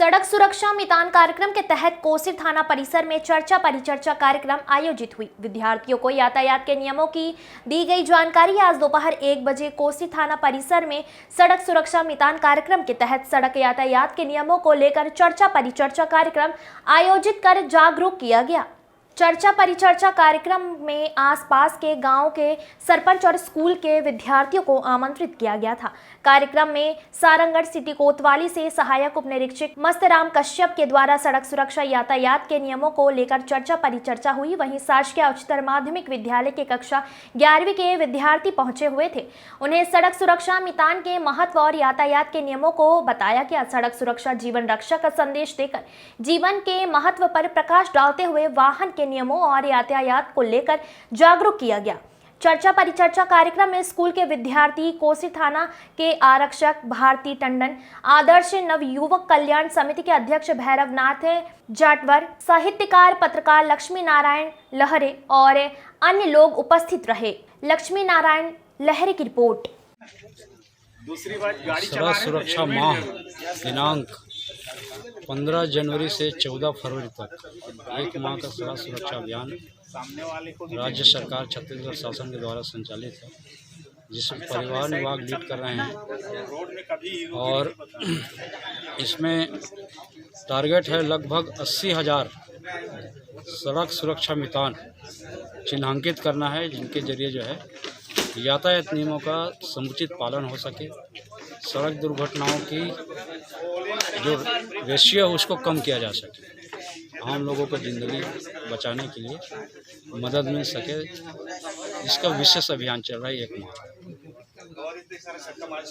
सड़क सुरक्षा मितान कार्यक्रम के तहत कोसीर थाना परिसर में चर्चा परिचर्चा कार्यक्रम आयोजित हुई। विद्यार्थियों को यातायात के नियमों की दी गई जानकारी। आज दोपहर 1 बजे कोसीर थाना परिसर में सड़क सुरक्षा मितान कार्यक्रम के तहत सड़क यातायात के नियमों को लेकर चर्चा परिचर्चा कार्यक्रम आयोजित कर जागरूक किया गया। चर्चा परिचर्चा कार्यक्रम में आसपास के गांव के सरपंच और स्कूल के विद्यार्थियों को आमंत्रित किया गया था। कार्यक्रम में सारंगढ़ सिटी कोतवाली से सहायक उप निरीक्षक मस्तराम कश्यप के द्वारा सड़क सुरक्षा यातायात के नियमों को लेकर चर्चा परिचर्चा हुई। वहीं शासकीय उच्चतर माध्यमिक विद्यालय के कक्षा 11वीं के विद्यार्थी पहुंचे हुए थे। उन्हें सड़क सुरक्षा मितान के महत्व और यातायात के नियमों को बताया गया। सड़क सुरक्षा जीवन रक्षा का संदेश देकर जीवन के महत्व पर प्रकाश डालते हुए वाहन के नियमों और यातायात को लेकर जागरूक किया गया। चर्चा परिचर्चा कार्यक्रम में स्कूल के विद्यार्थी, कोसीर थाना के आरक्षक भारती टंडन, आदर्श नवयुवक कल्याण समिति के अध्यक्ष भैरव नाथ जाटवर, साहित्यकार पत्रकार लक्ष्मी नारायण लहरे और अन्य लोग उपस्थित रहे। लक्ष्मी नारायण लहरे की रिपोर्ट। दूसरी बात, गाड़ी सड़क सुरक्षा माह दिनांक 15 जनवरी से 14 फरवरी तक एक माह का सड़क सुरक्षा अभियान राज्य सरकार छत्तीसगढ़ शासन के द्वारा संचालित है, जिसमें परिवहन विभाग लीड कर रहे हैं। और इसमें टारगेट है लगभग 80,000 सड़क सुरक्षा मितान चिन्हांकित करना है, जिनके जरिए जो है यातायात नियमों का समुचित पालन हो सके, सड़क दुर्घटनाओं की जो रेशियो है उसको कम किया जा सके, आम लोगों को ज़िंदगी बचाने के लिए मदद मिल सके। इसका विशेष अभियान चल रहा है 1 माह।